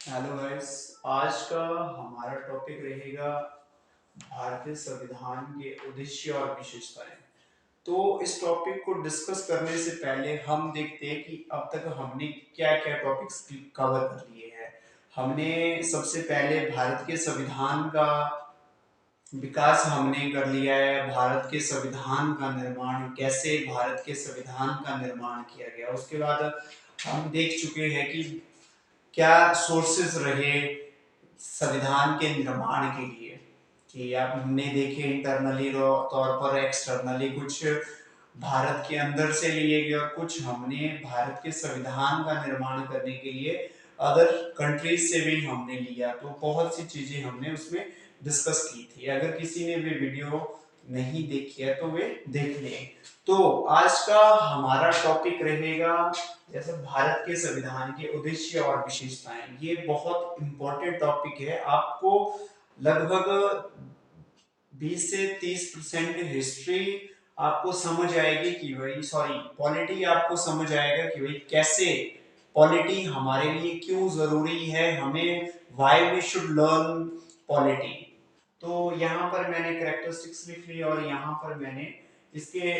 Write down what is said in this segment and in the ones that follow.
Hello guys. आज का हमारा टॉपिक रहेगा भारतीय संविधान के उद्देश्य और विशेषताएं। तो इस टॉपिक को डिस्कस करने से पहले हम देखते हैं कि अब तक हमने क्या क्या टॉपिक्स कवर कर लिए हैं। हमने सबसे पहले भारत के संविधान का विकास हमने कर लिया है, भारत के संविधान का निर्माण, कैसे भारत के संविधान का निर्माण किया गया। उसके बाद हम देख चुके हैं कि क्या सोर्सेस रहे संविधान के निर्माण के लिए, कि आपने देखे इंटरनली तौर पर, एक्सटर्नली कुछ भारत के अंदर से लिए गए और कुछ हमने भारत के संविधान का निर्माण करने के लिए अदर कंट्रीज से भी हमने लिया। तो बहुत सी चीजें हमने उसमें डिस्कस की थी। अगर किसी ने भी वीडियो नहीं देखी है तो वे देख लें। तो आज का हमारा टॉपिक रहेगा जैसे भारत के संविधान के उद्देश्य और विशेषताएं। ये बहुत इंपॉर्टेंट टॉपिक है। आपको लगभग 20 से 30% हिस्ट्री आपको समझ आएगी कि भाई, सॉरी, पॉलिटी आपको समझ आएगा कि भाई कैसे पॉलिटी हमारे लिए क्यों जरूरी है, हमें why we should learn polity. तो यहाँ पर मैंने कैरेक्टरिस्टिक्स लिख ली और यहाँ पर मैंने इसके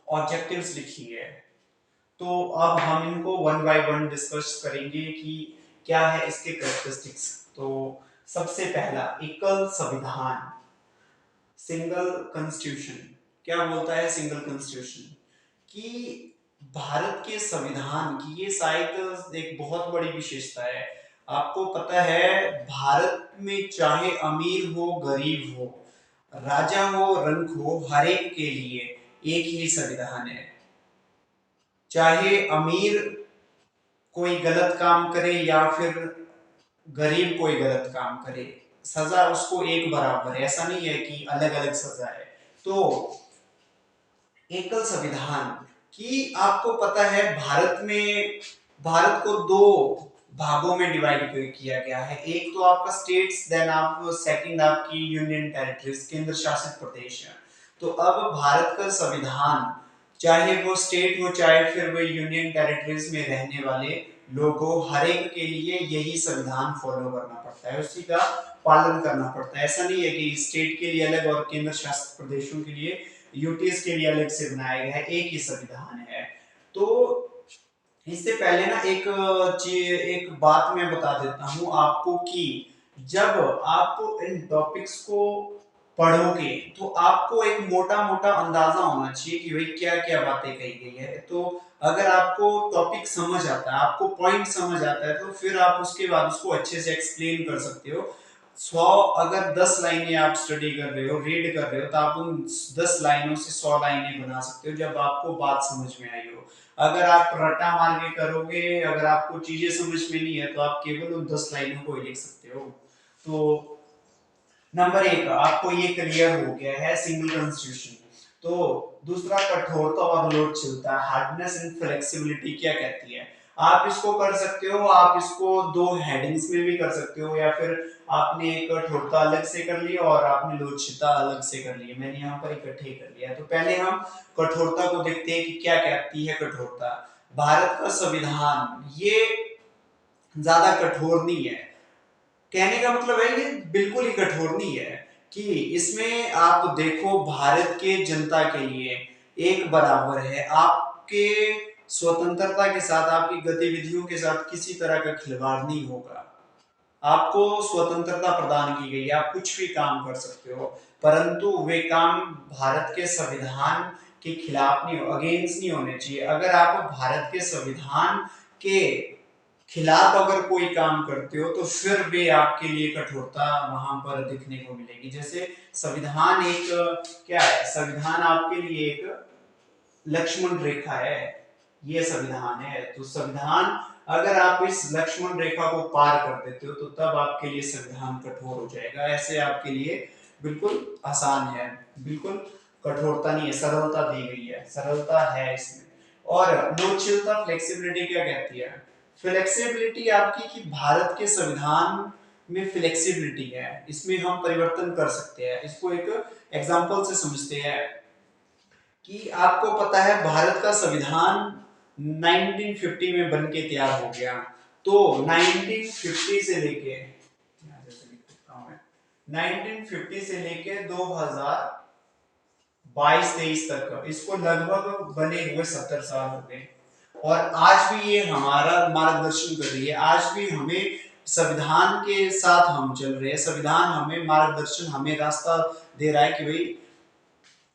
ऑब्जेक्टिव्स लिखी है। तो अब हम इनको वन बाय वन डिस्कस करेंगे कि क्या है इसके कैरेक्टरिस्टिक्स। तो सबसे पहला, एकल संविधान, सिंगल कॉन्स्टिट्यूशन। क्या बोलता है सिंगल कॉन्स्टिट्यूशन? कि भारत के संविधान की ये शायद एक बहुत बड़ी विशेषता है। आपको पता है, भारत में चाहे अमीर हो गरीब हो, राजा हो रंक हो, हर एक के लिए एक ही संविधान है। चाहे अमीर कोई गलत काम करे या फिर गरीब कोई गलत काम करे, सजा उसको एक बराबर है। ऐसा नहीं है कि अलग अलग सजा है। तो एकल संविधान की, आपको पता है भारत में, भारत को दो भागों में डिवाइड किया गया है। एक तो आपका स्टेट्स, देन आप सेकंड आपकी यूनियन टेरिटरीज, केंद्र शासित प्रदेश है। तो अब भारत का संविधान, चाहे वो स्टेट हो चाहे फिर वो यूनियन टेरिटरीज में रहने वाले लोगों, हर एक के लिए यही संविधान फॉलो करना पड़ता है, उसी का पालन करना पड़ता है। ऐसा नहीं है कि स्टेट के लिए अलग और केंद्र शासित प्रदेशों के लिए, यूटीएस के लिए अलग से बनाया गया है, एक ही संविधान है। तो इससे पहले ना एक बात मैं बता देता हूं आपको कि जब आप इन टॉपिक्स को पढ़ोगे तो आपको एक मोटा मोटा अंदाजा होना चाहिए कि भाई क्या क्या बातें कही गई है। तो अगर आपको टॉपिक समझ आता है, आपको पॉइंट समझ आता है, तो फिर आप उसके बाद उसको अच्छे से एक्सप्लेन कर सकते हो। 100, अगर 10 लाइनें आप स्टडी कर रहे हो, रीड कर रहे हो, तो आप उन 10 लाइनों से 100 लाइनें बना सकते हो जब आपको बात समझ में आई हो। अगर आप रट्टा मार के करोगे, अगर आपको चीजें समझ में नहीं है, तो आप केवल उन 10 लाइनों को ही लिख सकते हो। तो नंबर एक, आपको ये क्लियर हो गया है सिंगल कॉन्स्टिट्यूशन। तो दूसरा, कठोरता और लोचदारता, हार्डनेस एंड फ्लेक्सिबिलिटी क्या कहती है। आप इसको कर सकते हो, आप इसको दो हेडिंग्स में भी कर सकते हो, या फिर आपने कठोरता अलग से कर ली और आपने लोचदारता अलग से कर ली। मैंने यहाँ पर इकट्ठे कर लिया। तो पहले हम कठोरता को देखते हैं कि क्या कहती है कठोरता। भारत का संविधान ये ज्यादा कठोर नहीं है। कहने का मतलब है ये बिल्कुल ही कठोर नहीं है, कि इसमें आप देखो भारत के जनता के लिए एक बराबर है। आपके स्वतंत्रता के साथ, आपकी गतिविधियों के साथ किसी तरह का खिलवाड़ नहीं होगा। आपको स्वतंत्रता प्रदान की गई है, आप कुछ भी काम कर सकते हो, परंतु वे काम भारत के संविधान के खिलाफ नहीं, अगेंस्ट नहीं होने चाहिए। अगर आप भारत के संविधान के खिलाफ अगर कोई काम करते हो तो फिर भी आपके लिए कठोरता वहां पर दिखने को मिलेगी। जैसे संविधान एक, क्या है, संविधान आपके लिए एक लक्ष्मण रेखा है। ये संविधान है, तो संविधान, अगर आप इस लक्ष्मण रेखा को पार कर देते हो तो तब आपके लिए संविधान कठोर हो जाएगा। ऐसे आपके लिए बिल्कुल आसान है, बिल्कुल कठोरता नहीं है, सरलता दी गई है, सरलता है इसमें। और लोचदारता, फ्लेक्सिबिलिटी क्या कहती है। फ्लेक्सिबिलिटी आपकी, कि भारत के संविधान में फ्लेक्सिबिलिटी है, इसमें हम परिवर्तन कर सकते हैं। इसको एक एग्जांपल से समझते हैं कि आपको पता है भारत का संविधान 1950 में बन के तैयार हो गया। तो 1950 से लेके 1950 से लेके 2022-23 तक, इसको लगभग बने हुए 70 साल हो गए। और आज भी ये हमारा मार्गदर्शन कर रही है, आज भी हमें संविधान के साथ हम चल रहे हैं, संविधान हमें मार्गदर्शन, हमें रास्ता दे रहा है कि भाई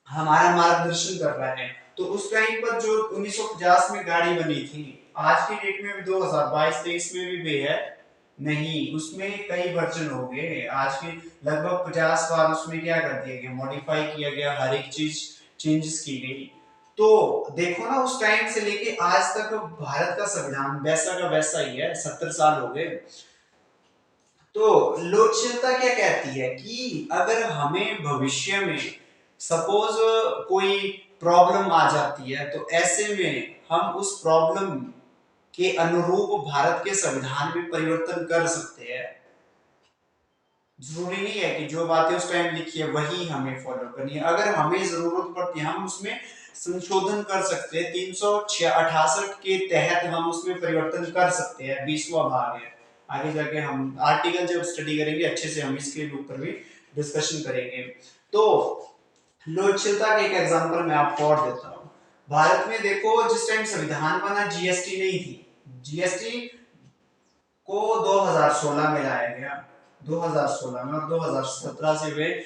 हमारा मार्गदर्शन कर रहा है। तो उस टाइम पर जो 1950 में गाड़ी बनी थी, आज की डेट में भी 2022-23 में भी है नहीं, उसमें कई वर्जन हो गए, आज के लगभग 50 बार उसमें क्या कर दिया गया, मॉडिफाई किया गया, हर एक चीज चेंजेस की गई। तो देखो ना, उस टाइम से लेके आज तक भारत का संविधान वैसा का वैसा ही है, 70 साल हो गए। तो लोकशीलता क्या कहती है कि अगर हमें भविष्य में सपोज कोई प्रॉब्लम आ जाती है, तो ऐसे में हम उस प्रॉब्लम के अनुरूप भारत के संविधान में परिवर्तन कर सकते हैं। जरूरी नहीं है कि जो बातें उस टाइम लिखी है वही हमें फॉलो करनी है, अगर हमें जरूरत पड़ती है हम उसमें संशोधन कर सकते हैं। 368 के तहत हम उसमें परिवर्तन कर सकते हैं, 20वां भाग है। आगे जाके हम आर्टिकल जब स्टडी करेंगे अच्छे से हम इसके ऊपर भी डिस्कशन करेंगे। तो लोकशीलता के एक एग्जांपल मैं आपको और देता हूँ। भारत में देखो, जिस टाइम संविधान बना जीएसटी नहीं थी, जीएसटी को 2016 में लाया गया, 2016 में, और 2017 से वे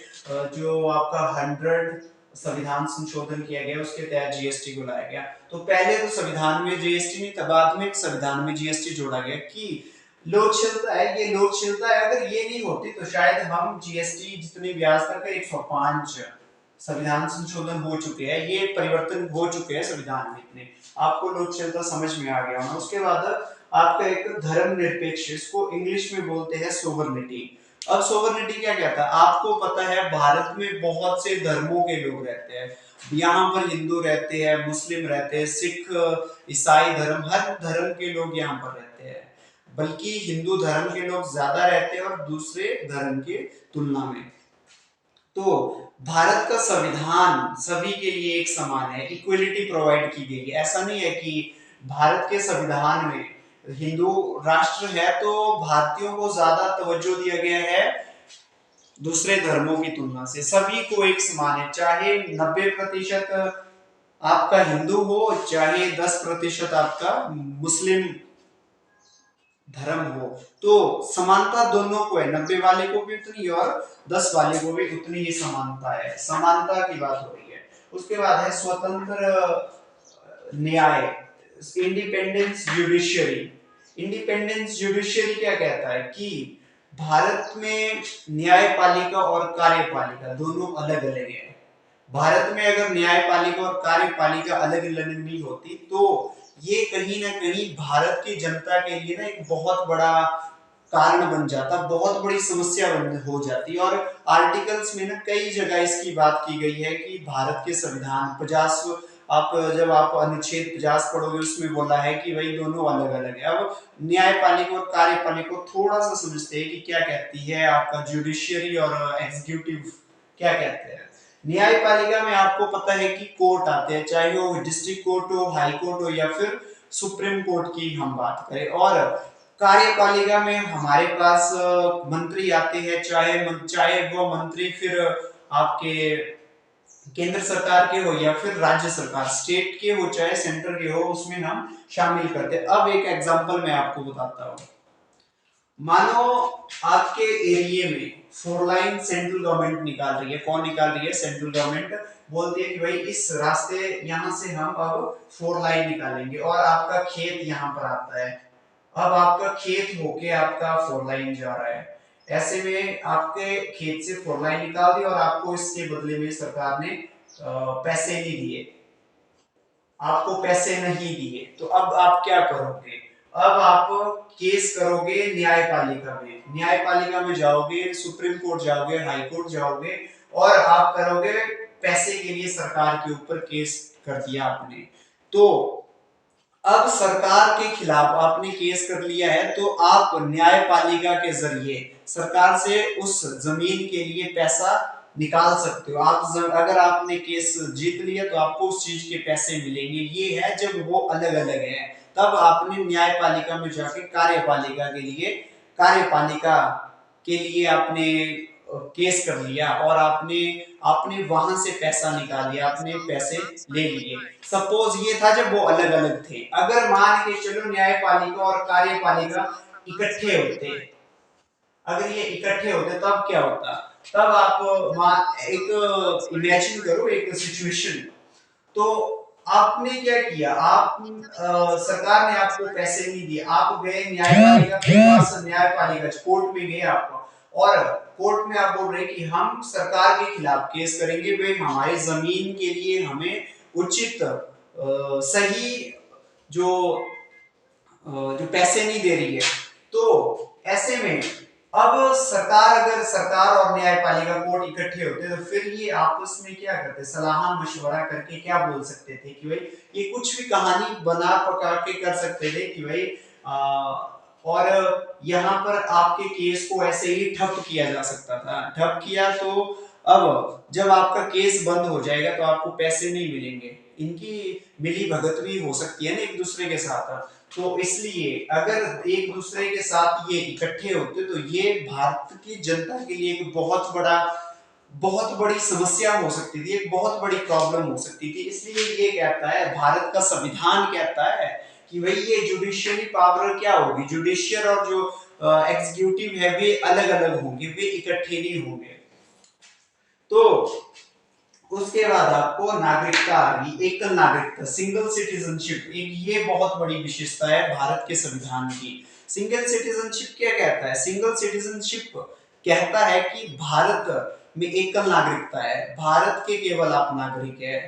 जो आपका 100 संविधान संशोधन किया गया उसके तहत जीएसटी को लाया गया। तो पहले तो संविधान में जीएसटी नहीं था, बाद में संविधान में जीएसटी जोड़ा गया कि लोकशीलता है, ये लोकशीलता है। अगर ये नहीं होती तो शायद हम जीएसटी जितने ब्याज तक 105 संविधान संशोधन हो चुके हैं, ये परिवर्तन हो चुके हैं संविधान में इतने, आपको लोकशीलता समझ में आ गया होगा। उसके बाद आपका एक धर्मनिरपेक्ष, इसको इंग्लिश में बोलते हैं सोवरनिटी। अब सोवरनिटी क्या कहता है, आपको पता है भारत में बहुत से धर्मों के लोग रहते हैं, यहाँ पर हिंदू रहते हैं, मुस्लिम रहते हैं, सिख, ईसाई धर्म, हर धर्म के लोग यहाँ पर रहते हैं, बल्कि हिंदू धर्म के लोग ज्यादा रहते हैं और दूसरे धर्म के तुलना में। तो भारत का संविधान सभी के लिए एक समान है, इक्वलिटी प्रोवाइड की गई है। ऐसा नहीं है कि भारत के संविधान में हिंदू राष्ट्र है तो भारतीयों को ज्यादा तवज्जो दिया गया है दूसरे धर्मों की तुलना से, सभी को एक समान है, चाहे 90% आपका हिंदू हो, चाहे 10% आपका मुस्लिम धर्म हो, तो समानता दोनों को है, 90 वाले को भी उतनी और 10 वाले को भी उतनी ही समानता है, समानता की बात हो रही है। उसके बाद है स्वतंत्र न्याय, इंडिपेंडेंस जुडिशियरी। इंडिपेंडेंस जुडिशियरी क्या कहता है कि भारत में न्यायपालिका और कार्यपालिका दोनों अलग अलग है। भारत में अगर न्यायपालिका और कार्यपालिका अलग अलग नहीं होती तो ये कहीं ना कहीं भारत की जनता के लिए ना एक बहुत बड़ा कारण बन जाता, बहुत बड़ी समस्या बन हो जाती। और आर्टिकल्स में ना कई जगह इसकी बात की गई है कि भारत के संविधान 50, आप जब आप अनुच्छेद 50 पढ़ोगे उसमें बोला है कि भाई दोनों अलग अलग है। अब न्यायपालिका और कार्यपालिका को थोड़ा सा समझते हैं कि क्या कहती है आपका जुडिशियरी और एग्जीक्यूटिव क्या कहते हैं। न्यायपालिका में आपको पता है कि कोर्ट आते हैं, चाहे वो डिस्ट्रिक्ट कोर्ट हो, हाई कोर्ट हो या फिर सुप्रीम कोर्ट की हम बात करें। और कार्यपालिका में हमारे पास मंत्री आते हैं, चाहे वो मंत्री फिर आपके केंद्र सरकार के हो या फिर राज्य सरकार, स्टेट के हो चाहे सेंटर के हो, उसमें हम शामिल करते हैं। अब एक एग्जांपल मैं आपको बताता हूँ। मानो आपके एरिया में 4 लाइन सेंट्रल गवर्नमेंट निकाल रही है, कौन निकाल रही है, सेंट्रल गवर्नमेंट बोलती है कि भाई इस रास्ते यहाँ से हम अब 4 लाइन निकालेंगे और आपका खेत यहाँ पर आता है। अब आपका खेत होके आपका 4 लाइन जा रहा है, ऐसे में आपके खेत से 4 लाइन निकाल दी और आपको इसके बदले में सरकार ने पैसे नहीं दिए, आपको पैसे नहीं दिए, तो अब आप क्या करोगे, अब आप केस करोगे न्यायपालिका में, न्यायपालिका में जाओगे, सुप्रीम कोर्ट जाओगे, हाई कोर्ट जाओगे और आप करोगे पैसे के लिए सरकार के ऊपर केस कर दिया आपने। तो अब सरकार के खिलाफ आपने केस कर लिया है, तो आप न्यायपालिका के जरिए सरकार से उस जमीन के लिए पैसा निकाल सकते हो। आप अगर आपने केस जीत लिया तो आपको उस चीज के पैसे मिलेंगे। ये है जब वो अलग अलग है, तब आपने न्यायपालिका में जाके कार्यपालिका के लिए आपने केस कर लिया और आपने आपने वहां से पैसा निकाल लिया, आपने पैसे ले लिए। सपोज ये था जब वो अलग अलग थे। अगर मान के चलो न्यायपालिका और कार्यपालिका इकट्ठे होते, अगर ये इकट्ठे होते तब क्या होता? तब आप एक इमेजिन करो एक सिचुएशन। तो आपने क्या किया? सरकार ने आपको पैसे नहीं दिए, आप गए न्यायपालिका के पास, न्यायपालिका कोर्ट में गए आप, और कोर्ट में आप बोल रहे कि हम सरकार के खिलाफ केस करेंगे, वे हमारी जमीन के लिए हमें उचित सही जो जो पैसे नहीं दे रही है। तो ऐसे में अब अगर सरकार और न्यायपालिका कोर्ट इकट्ठे होते तो फिर ये आपस में क्या करते? सलाह मशवरा करके क्या बोल सकते थे कि भाई ये कुछ भी कहानी बना पका के कर सकते थे कि भाई और यहाँ पर आपके केस को ऐसे ही ठप किया जा सकता था। ठप किया तो अब जब आपका केस बंद हो जाएगा तो आपको पैसे नहीं मिलेंगे, इनकी मिली भगत भी हो सकती है ना एक दूसरे के साथ। तो इसलिए अगर एक दूसरे के साथ ये इकट्ठे होते तो ये भारत की जनता के लिए एक बहुत बड़ी समस्या हो सकती थी, एक बहुत बड़ी प्रॉब्लम हो सकती थी। इसलिए ये कहता है, भारत का संविधान कहता है कि भाई ये जुडिशियरी पावर क्या होगी, जुडिशियल और जो एग्जीक्यूटिव है वे अलग अलग होंगे, वे इकट्ठे नहीं होंगे। तो उसके बाद आपको नागरिकता आ गई, एकल नागरिकता, सिंगल सिटीजनशिप। ये बहुत बड़ी विशेषता है भारत के संविधान की। सिंगल सिटीजनशिप क्या कहता है? सिंगल सिटीजनशिप कहता है कि भारत में एकल नागरिकता है, भारत के केवल आप नागरिक है।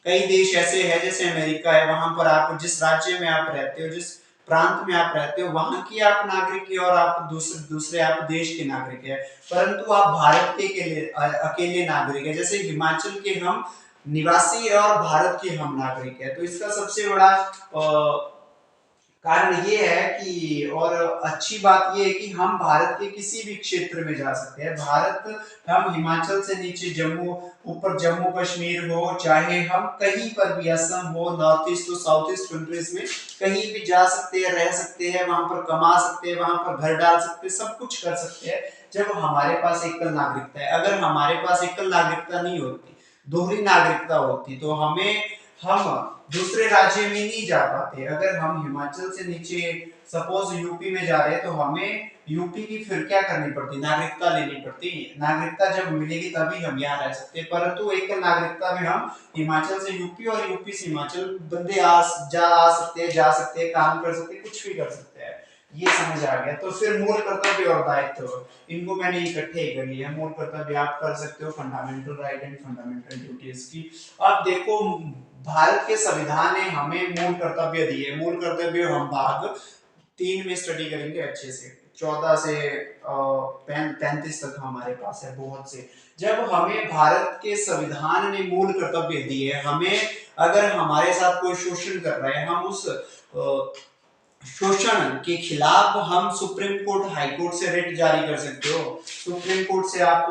कई देश ऐसे हैं जैसे अमेरिका है, वहां पर आप जिस राज्य में आप रहते हो, जिस प्रांत में आप रहते हो, वहां की आप नागरिक है और आप दूसरे आप देश के नागरिक है, परंतु आप भारत के अकेले नागरिक है। जैसे हिमाचल के हम निवासी है और भारत के हम नागरिक है। तो इसका सबसे बड़ा कारण ये है कि, और अच्छी बात ये है कि हम भारत के किसी भी क्षेत्र में जा सकते हैं। हम हिमाचल से नीचे जम्मू, ऊपर जम्मू कश्मीर हो, चाहे हम कहीं पर भी, असम हो, नॉर्थ ईस्ट हो, साउथ ईस्ट कंट्रीज में कहीं भी जा सकते हैं, रह सकते हैं, वहां पर कमा सकते हैं, वहां पर घर डाल सकते हैं, सब कुछ कर सकते हैं जब हमारे पास एकल नागरिकता है। अगर हमारे पास एकल नागरिकता नहीं होती, दोहरी नागरिकता होती, तो हम दूसरे राज्य में नहीं जा पाते। अगर हम हिमाचल से नीचे सपोज यूपी में जा रहे हैं तो हमें यूपी की फिर क्या करनी पड़ती? नागरिकता लेनी पड़ती। नागरिकता जब मिलेगी तभी हम यहाँ रह सकते हैं, परंतु एक नागरिकता में हम हिमाचल से यूपी और यूपी से हिमाचल बंदे आ सकते हैं, जा सकते हैं, काम कर सकते हैं, कुछ भी कर सकते हैं। ये समझ आ गया। तो फिर मूल कर्तव्य और दायित्व, इनको मैंने इकट्ठे कर लिया। मूल कर्तव्य आप कर सकते हो, fundamental right and fundamental duties की। अब देखो, भारत के संविधान ने हमें मूल कर्तव्य दिए। मूल कर्तव्य हम भाग 3 में स्टडी करेंगे अच्छे से। 14 से 35 तक हमारे पास है बहुत से। जब हमें भारत के संविधान ने मूल कर्तव्य दिए, हमें अगर हमारे साथ कोई शोषण कर रहा है, हम उस शोषण के खिलाफ हम सुप्रीम कोर्ट, हाई कोर्ट से रिट जारी कर सकते हो। सुप्रीम कोर्ट से आप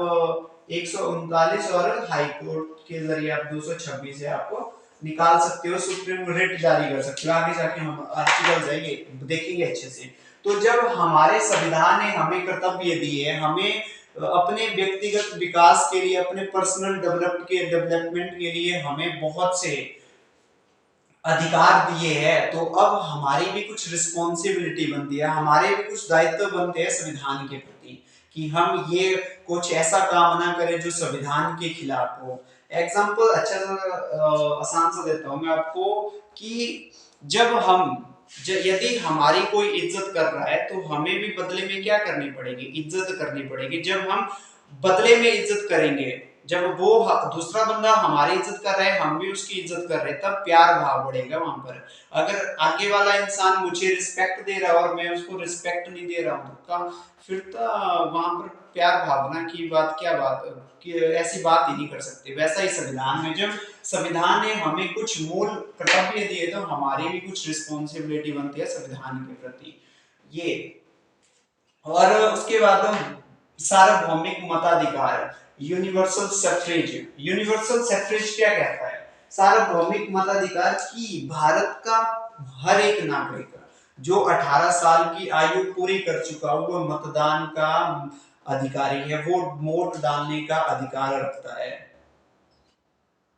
139 और हाई कोर्ट के जरिए आप 226 से आपको निकाल सकते हो, सुप्रीम रिट जारी कर सकते हो। आगे जाके हम आर्टिकल जाएंगे, देखेंगे अच्छे से। तो जब हमारे संविधान ने हमें कर्तव्य दिए, हमें अपने व्यक्तिगत विकास के लिए, अपने पर्सनल डेवलपमेंट के लिए हमें बहुत से अधिकार दिए हैं, तो अब हमारी भी कुछ रिस्पॉन्सिबिलिटी बनती है, हमारे भी कुछ दायित्व बनते हैं संविधान के प्रति, कि हम ये कुछ ऐसा काम ना करें जो संविधान के खिलाफ हो। एग्जाम्पल अच्छा सा आसान सा देता हूं मैं आपको कि यदि हमारी कोई इज्जत कर रहा है तो हमें भी बदले में क्या करनी पड़ेगी? इज्जत करनी पड़ेगी। जब हम बदले में इज्जत करेंगे, जब वो दूसरा बंदा हमारी इज्जत कर रहा है, हम भी उसकी इज्जत कर रहे हैं, तब प्यार भाव बढ़ेगा वहां पर। अगर आगे वाला इंसान मुझे रिस्पेक्ट दे रहा है और मैं उसको रिस्पेक्ट नहीं दे रहा हूँ, फिर तो वहां पर प्यार भावना की बात क्या बात कि ऐसी बात ही नहीं कर सकते। वैसा ही संविधान में, जब संविधान ने हमें कुछ मूल कर्तव्य दिए तो हमारी भी कुछ रिस्पॉन्सिबिलिटी बनती है संविधान के प्रति। ये और उसके बाद सार्वभौमिक मताधिकार, यूनिवर्सल सफ्रेज। यूनिवर्सल सफ्रेज क्या कहता है? सार्वभौमिक मताधिकार की भारत का हर एक नागरिक जो 18 साल की आयु पूरी कर चुका हो वो मतदान का अधिकारी है, वो वोट डालने का अधिकार रखता है।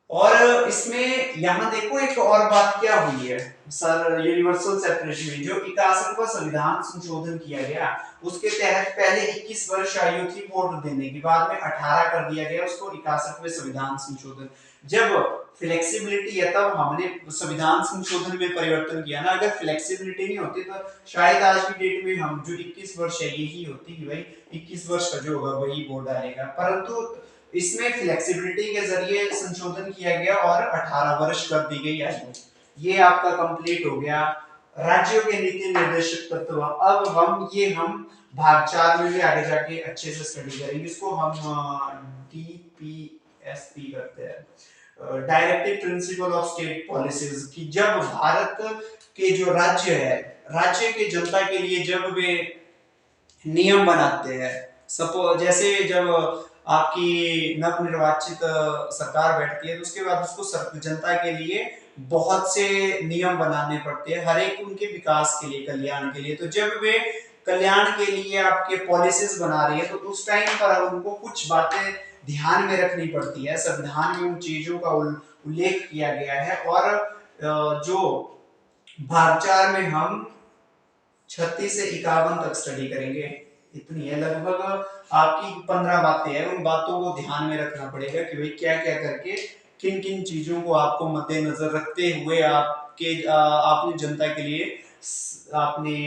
और इसमें यहाँ देखो एक और बात क्या हुई है सर, यूनिवर्सल सेपरेशन में जो 61वां संविधान संशोधन किया गया उसके तहत पहले 21 वर्ष आयु थी वोट देने की, बाद में 18 कर दिया गया उसको 61वें संविधान संशोधन। जब फ्लेक्सिबिलिटी है तब हमने संविधान संशोधन में परिवर्तन किया ना, अगर फ्लेक्सिबिलिटी नहीं होती तो शायद आज की डेट में हम जो 21 वर्ष है यही होती कि भाई 21 वर्ष का जो होगा वही वोट डालेगा, परंतु इसमें फ्लेक्सिबिलिटी के जरिए संशोधन किया गया और 18 वर्ष कर दी गई आयु। ये आपका कंप्लीट हो गया राज्यों के नीति निर्देशक तत्व। अब हम भाग 4 में भी आगे जाके अच्छे से स्टडी करेंगे, इसको हम DPSP करते हैं, directive principle of state policies, कि जब भारत के जो राज्य है, राज्य के जनता के लिए जब वे नियम बनाते हैं, सपोज जैसे जब आपकी नव निर्वाचित सरकार बैठती है तो उसके बाद उसको जनता के लिए बहुत से नियम बनाने पड़ते हैं, हर एक उनके विकास के लिए, कल्याण के लिए। तो जब वे कल्याण के लिए आपके पॉलिसीज बना रही है तो उस टाइम पर उनको कुछ बातें ध्यान में रखनी पड़ती है, संविधान में उन चीजों का उल्लेख किया गया है। और जो भाग 4 में हम 36 से 51 तक स्टडी करेंगे, इतनी है लगभग आपकी 15 बातें हैं, उन बातों को ध्यान में रखना पड़ेगा कि भाई क्या क्या करके किन किन चीजों को आपको मद्देनजर रखते हुए आपने जनता के लिए आपने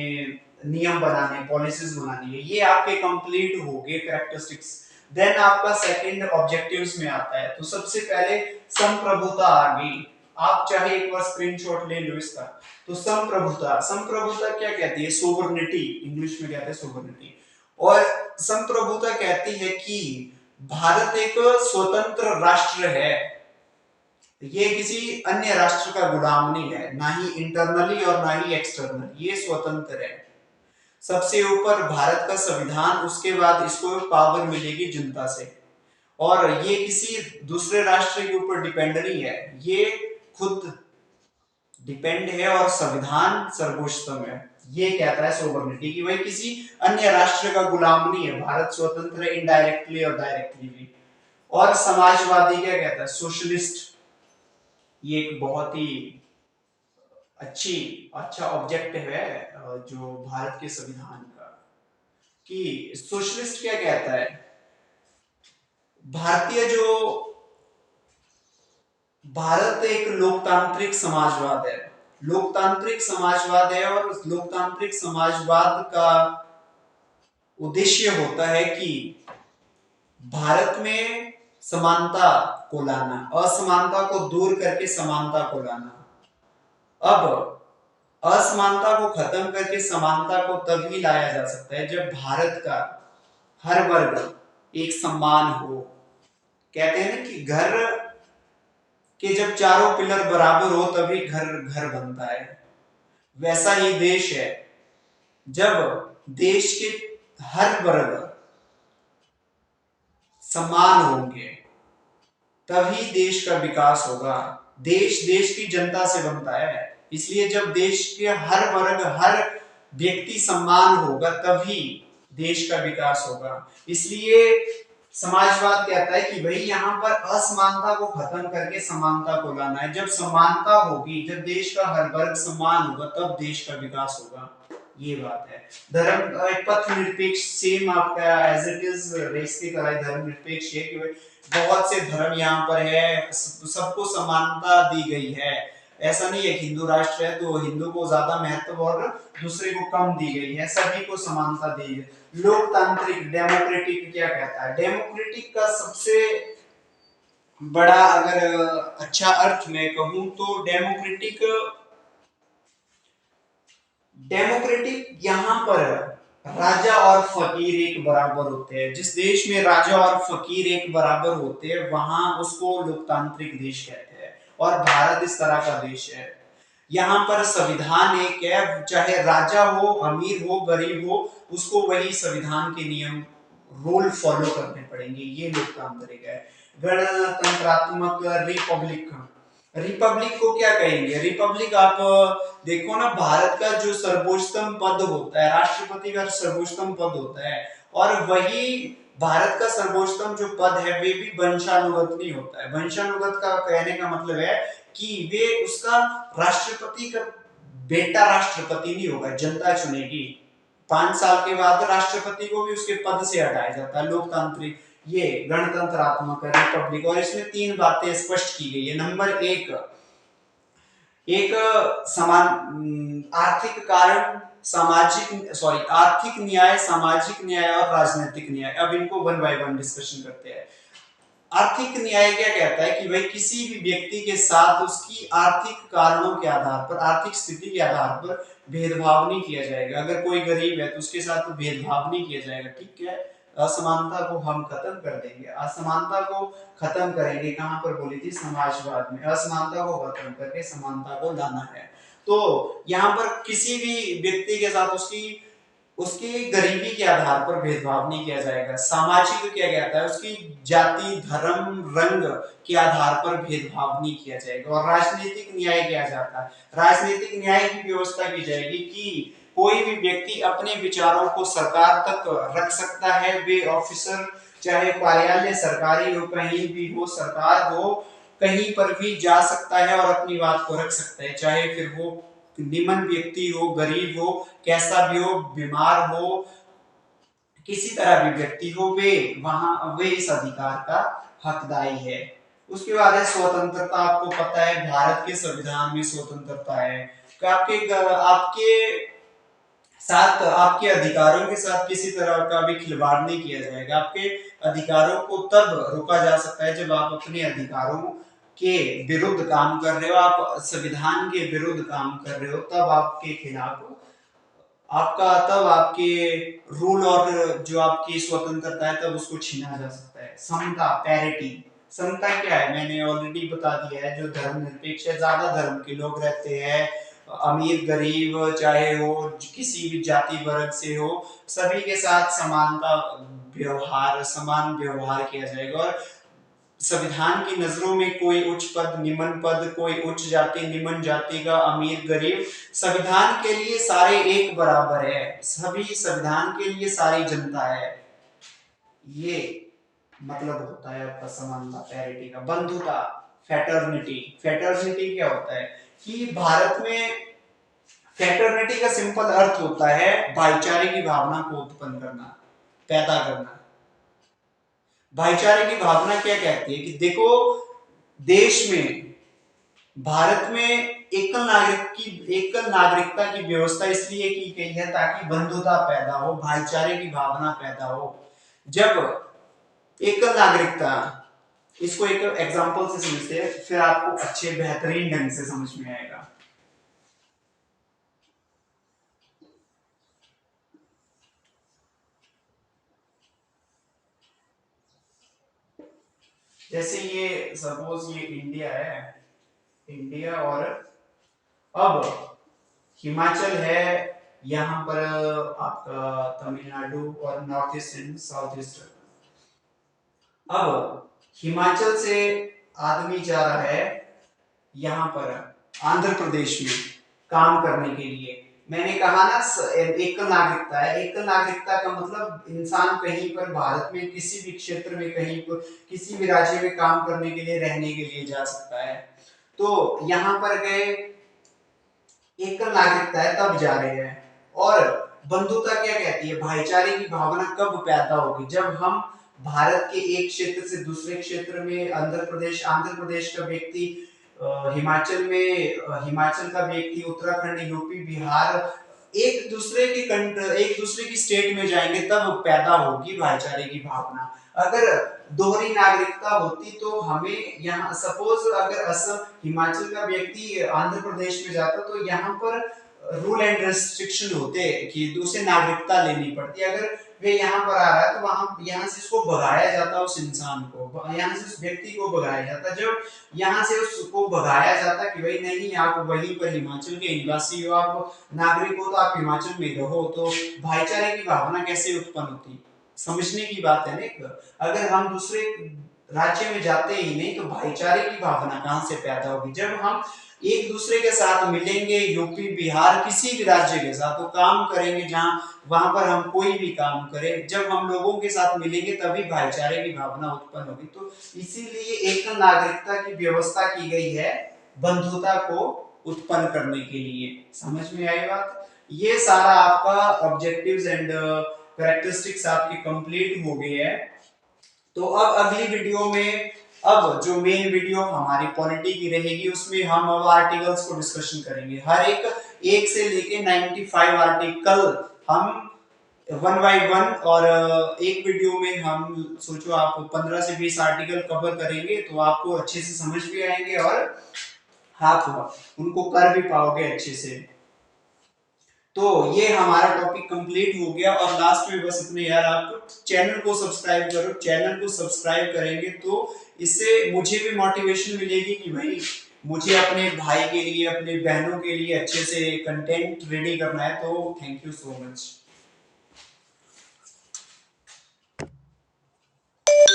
नियम बनाने, पॉलिसीज बनानी है। ये आपके कंप्लीट हो गए कैरेक्टरिस्टिक्स। देन आपका सेकंड ऑब्जेक्टिव्स में आता है, तो सबसे पहले संप्रभुता आ गई। आप चाहे एक बार स्क्रीनशॉट ले लो इसका। तो संप्रभुता, संप्रभुता क्या कहती है? सोवरेनिटी, इंग्लिश में कहते हैं सोवरेनिटी। और संप्रभुता कहती है कि भारत एक स्वतंत्र राष्ट्र है, ये किसी अन्य राष्ट्र का गुलाम नहीं है, ना ही इंटरनली और ना ही एक्सटर्नली, ये स्वतंत्र है। सबसे ऊपर भारत का संविधान, उसके बाद इसको पावर मिलेगी जनता से, और ये किसी दूसरे राष्ट्र के ऊपर डिपेंड नहीं है, ये खुद डिपेंड है और संविधान सर्वोच्चतम है। ये कहता है सोवरेनिटी कि भाई किसी अन्य राष्ट्र का गुलाम नहीं है, भारत स्वतंत्र है इनडायरेक्टली और डायरेक्टली भी। और समाजवादी क्या कहता है? सोशलिस्ट। ये एक बहुत ही अच्छा ऑब्जेक्टिव है जो भारत के संविधान का, कि सोशलिस्ट क्या कहता है? भारत एक लोकतांत्रिक समाजवाद है, लोकतांत्रिक समाजवाद है, और लोकतांत्रिक समाजवाद का उद्देश्य होता है कि भारत में समानता को लाना, असमानता को दूर करके समानता को लाना। अब असमानता को खत्म करके समानता को तभी लाया जा सकता है जब भारत का हर वर्ग एक समान हो। कहते हैं ना कि घर के जब चारों पिलर बराबर हो तभी घर घर बनता है, वैसा ही देश है, जब देश के हर वर्ग समान होंगे तभी देश का विकास होगा। देश देश की जनता से बनता है, इसलिए जब देश के हर वर्ग, हर व्यक्ति समान होगा तभी देश का विकास होगा। इसलिए समाजवाद कहता है कि भाई यहाँ पर असमानता को खत्म करके समानता को लाना है। जब समानता होगी, जब देश का हर वर्ग समान होगा तब देश का विकास होगा, ये बात है। धर्म पथ निरपेक्ष, सेम आपका एज इट इज रेस की तरह धर्म निरपेक्ष है कि बहुत से धर्म यहाँ पर है, सबको समानता दी गई है। ऐसा नहीं है कि हिंदू राष्ट्र है तो हिंदू को ज्यादा महत्व और दूसरे को कम दी गई है, सभी को समानता दी गई। लोकतांत्रिक, डेमोक्रेटिक क्या कहता है? डेमोक्रेटिक का सबसे बड़ा अगर अच्छा अर्थ मैं कहूं तो डेमोक्रेटिक यहाँ पर राजा और फकीर एक बराबर होते हैं। जिस देश में राजा और फकीर एक बराबर होते हैं वहां उसको लोकतांत्रिक देश कहते हैं, और भारत इस तरह का देश है। यहाँ पर संविधान एक है, चाहे राजा हो, अमीर हो, गरीब हो, उसको वही संविधान के नियम रूल फॉलो करने पड़ेंगे, ये लोकतांत्रिक है। गणतंत्रात्मक, रिपब्लिक, रिपब्लिक को क्या कहेंगे? रिपब्लिक आप देखो ना, भारत का जो सर्वोच्चतम पद होता है, राष्ट्रपति का सर्वोच्चतम पद होता है, और वही भारत का सर्वोच्चतम जो पद है वे भी वंशानुगत नहीं होता है। वंशानुगत का कहने का मतलब है कि वे उसका राष्ट्रपति का बेटा राष्ट्रपति नहीं होगा, जनता चुनेगी। 5 साल के बाद राष्ट्रपति को भी उसके पद से हटाया जाता है। लोकतांत्रिक, ये गणतंत्रात्मक रिपब्लिक। और इसमें 3 बातें स्पष्ट की गई है। नंबर एक, एक समान आर्थिक कारण, सामाजिक सॉरी आर्थिक न्याय, सामाजिक न्याय और राजनीतिक न्याय। अब इनको वन बाय वन डिस्कशन करते हैं। आर्थिक न्याय क्या कहता है कि भाई किसी भी व्यक्ति के साथ उसकी आर्थिक कारणों के आधार पर, आर्थिक स्थिति के आधार पर भेदभाव नहीं किया जाएगा। अगर कोई गरीब है तो उसके साथ तो भेदभाव नहीं किया जाएगा, ठीक है। असमानता को हम खत्म कर देंगे। असमानता को खत्म करेंगे, कहां पर बोली थी? समाजवाद में। असमानता को खत्म करके समानता को लाना है। तो यहाँ पर किसी भी व्यक्ति के साथ उसकी उसकी गरीबी के आधार पर भेदभाव नहीं किया जाएगा। सामाजिक क्या कहता है? उसकी जाति, धर्म, रंग के आधार पर भेदभाव नहीं किया जाएगा। और राजनीतिक न्याय किया जाता है। राजनीतिक न्याय की व्यवस्था की जाएगी कि कोई भी व्यक्ति अपने विचारों को सरकार तक रख सकता है। वे ऑफिसर, चाहे कार्यालय सरकारी हो, कहीं भी हो, सरकार हो, कहीं पर भी जा सकता है और अपनी बात को रख सकता है। चाहे फिर वो निम्न व्यक्ति हो, गरीब हो, कैसा भी हो, बीमार हो, किसी तरह भी व्यक्ति हो, वे इस अधिकार का हकदारी है। उसके बाद है स्वतंत्रता। आपको पता है भारत के संविधान में स्वतंत्रता है कि आपके साथ, आपके अधिकारों के साथ किसी तरह का भी खिलवाड़ नहीं किया जाएगा। आपके अधिकारों को तब रोका जा सकता है जब आप अपने अधिकारों के विरुद्ध काम कर रहे हो, आप संविधान के विरुद्ध काम कर रहे हो, तब आपके खिलाफ तब आपके रूल और जो आपकी स्वतंत्रता है तब उसको छीना जा सकता है। समता, पैरिटी। समता क्या है? मैंने ऑलरेडी बता दिया है। जो धर्मनिरपेक्ष है, ज्यादा धर्म के लोग रहते हैं, अमीर गरीब चाहे हो, किसी भी जाति वर्ग से हो, सभी के साथ समानता व्यवहार, समान व्यवहार किया जाएगा। और संविधान की नजरों में कोई उच्च पद, निम्न पद, कोई उच्च जाति, निम्न जाति का, अमीर गरीब, संविधान के लिए सारे एक बराबर है। सभी संविधान के लिए सारी जनता है। ये मतलब होता है आपका समानता, पैरिटी का। बंधुता, फैटर्निटी। फैटर्निटी क्या होता है कि भारत में फैटर्निटी का सिंपल अर्थ होता है भाईचारे की भावना को उत्पन्न करना, पैदा करना। भाईचारे की भावना क्या कहती है कि देखो, देश में, भारत में एकल नागरिकता की व्यवस्था इसलिए की गई है ताकि बंधुता पैदा हो, भाईचारे की भावना पैदा हो। जब एकल नागरिकता, इसको एक एग्जांपल से समझते हैं, फिर आपको अच्छे बेहतरीन ढंग से समझ में आएगा। जैसे ये सपोज ये इंडिया है, इंडिया, और अब हिमाचल है, यहाँ पर आपका तमिलनाडु और north east and south east. अब हिमाचल से आदमी जा रहा है यहाँ पर आंध्र प्रदेश में काम करने के लिए। मैंने कहा ना एकल नागरिकता है। एकल नागरिकता का मतलब इंसान कहीं पर भारत में किसी भी क्षेत्र में, कहीं पर किसी भी राज्य में काम करने के लिए, रहने के लिए जा सकता है। तो यहाँ पर गए, एकल नागरिकता है तब जा रहे हैं। और बंधुता क्या कहती है? भाईचारे की भावना कब पैदा होगी? जब हम भारत के एक क्षेत्र से दूसरे क्षेत्र में, आंध्र प्रदेश का व्यक्ति हिमाचल में, हिमाचल का व्यक्ति उत्तराखंड, यूपी, बिहार, एक दूसरे की स्टेट में जाएंगे, तब पैदा होगी भाईचारे की भावना। अगर दोहरी नागरिकता होती तो हमें यहाँ सपोज अगर असम, हिमाचल का व्यक्ति आंध्र प्रदेश में जाता तो यहाँ पर रूल एंड रेस्ट्रिक्शन होते कि दूसरे नागरिकता लेनी पड़ती। अगर वे यहाँ पर आ रहा है तो वहां यहाँ से उसको भगाया जाता, उस इंसान को यहाँ से, उस व्यक्ति को भगाया जाता। जब यहाँ से उसको भगाया जाता कि भाई नहीं, आप वहीं पर हिमाचल के निवासी हो, आप नागरिक हो, तो आप हिमाचल में रहो, तो भाईचारे की भावना कैसे उत्पन्न होती? समझने की बात है ना। अगर हम दूसरे राज्य में जाते ही नहीं तो भाईचारे की भावना कहां से पैदा होगी? जब हम एक दूसरे के साथ मिलेंगे, यूपी बिहार किसी भी राज्य के साथ तो काम करेंगे, जहां वहां पर हम कोई भी काम करें, जब हम लोगों के साथ मिलेंगे तभी भाईचारे की भावना उत्पन्न होगी। तो इसीलिए एक नागरिकता की व्यवस्था की गई है बंधुता को उत्पन्न करने के लिए। समझ में आई बात? ये सारा आपका ऑब्जेक्टिव्स एंड कैरेक्टरिस्टिक्स आपके कंप्लीट हो गए हैं। तो अब अगली वीडियो में, अब जो मेन वीडियो हमारी पॉलिटी की रहेगी उसमें हम अब आर्टिकल्स को डिस्कशन करेंगे। हर एक से लेके 95 आर्टिकल हम वन बाय वन, और एक वीडियो में हम सोचो आप 15 से 20 आर्टिकल कवर करेंगे तो आपको अच्छे से समझ भी आएंगे और आप उनको कर भी पाओगे अच्छे से। तो ये हमारा टॉपिक कंप्लीट हो गया। और लास्ट में बस इतने यार, आप चैनल को सब्सक्राइब करो। चैनल को सब्सक्राइब करेंगे तो इससे मुझे भी मोटिवेशन मिलेगी कि भाई मुझे अपने भाई के लिए, अपने बहनों के लिए अच्छे से कंटेंट रेडी करना है। तो थैंक यू सो मच।